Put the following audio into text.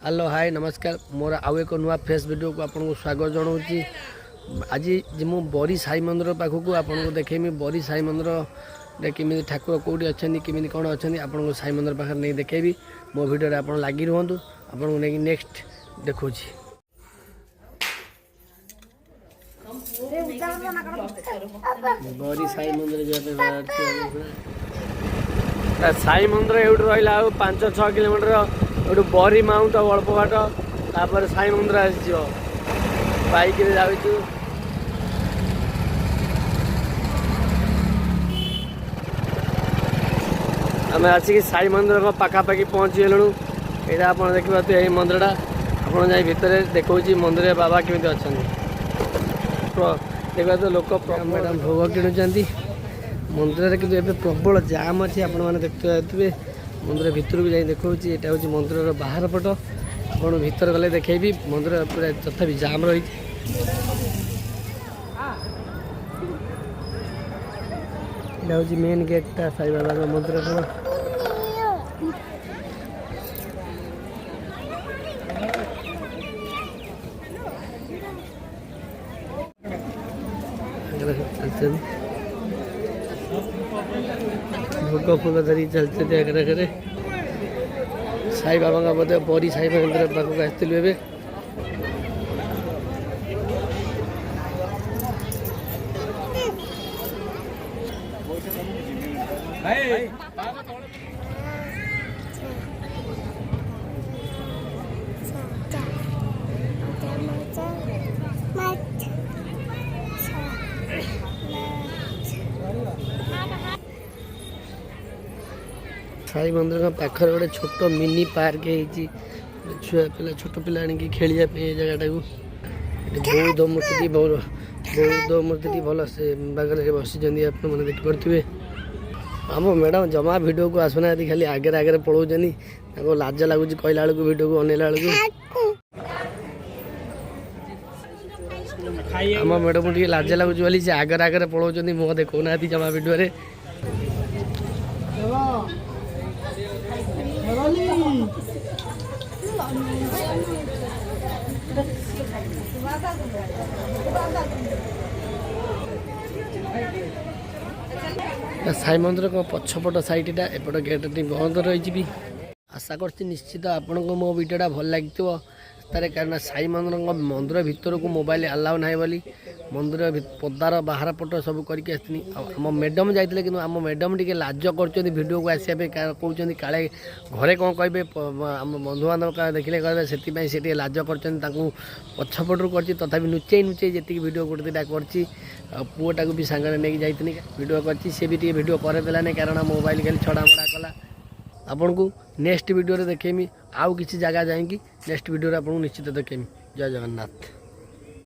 Hello hi नमस्कार मोर आउ एक नुआ फ्रेश वीडियो को आपको स्वागत जनाऊँगी। आज मु बरी साई मंदिर पाखक आपको देखेमी बरी साई मंदिर केमी ठाकुर कौटी अच्छा केमी कौन अच्छा आपको साई मंदिर पाखे नहीं देखेबी। मो वीडियो आप लगी रुहतु आपको नहीं नेक्स्ट देखा बरी साई मंदिर साई मंदिर ये रहा 5-6 किलोमीटर एटू बरी माउंट अल्प बाट तापर साई मंदिर आस बाइक जाऊँ। आम आसिक साई मंदिर पाखापाखि पहुँची गलु। यहाँ आप देखिए यही मंदिरटा आपड़ जा भितर देखा मंदिर बाबा केमी अच्छा देखा तो लोक मैडम भोग किणुच्च मंदिर कि प्रबल जाम अच्छी आपण मैंने देखते मंदिर भितर को जाए देखा यहाँ हूँ मंदिर बाहर पट आपड़ भर गले देखेबी मंदिर पूरा तथापि जाम रही। यहाँ हूँ मेन गेटा साई बाबा मंदिर भोग फूल धरी चलते आगे साई बाबा का बोधे बरी साई मंदिर पाखक आसलु ए साई मंदिर का पाखर गोटे छोट मिनी पार्क है छुआ पिला छोट पिला आनिकी खेलिया जगटा को बौद्ध मूर्ति भल से बागल बसी आप मैंने देखिपे। आम मैडम जमा वीडियो को आसुना खाली आगे आगे पलाऊँ लाज लगुच कहला बेलू वीडियो को अनेला बेलू आम मैडम टे लाज लगुच बोली से आगे आगे पलाऊँ मुह देखना जमा वीडियो रे। साई मंदिर को पछपट साइटा एपट गेट बंद रही। आशा कर निश्चित आपण को मो वीडियोटा भल लगी तार कारण साई मंदिर भितर को मोबाइल अलाउ ना बोली मंदिर पदार बाहर पट सब करके आम मैडम जाते कि आम मैडम टी लाज कर वीडियो को आसपे कहते काले घरे कौन कहे आम बंधु बांधव देखिले कहे से लाज कर पछपटू कर तथापि नुचे जी वीडियो गोटे दुटा कर भी सांगे नहीं जाती वीडियो कर सी भी वीडियो करदेलानी कारण मोबाइल खाली छड़ा मड़ा कला। आपन को नेक्स्ट वीडियो रे देखेमी आउ किसी जगह जाएंगी नेक्स्ट वीडियो रे आपन को निश्चित देखेमी। जय जगन्नाथ।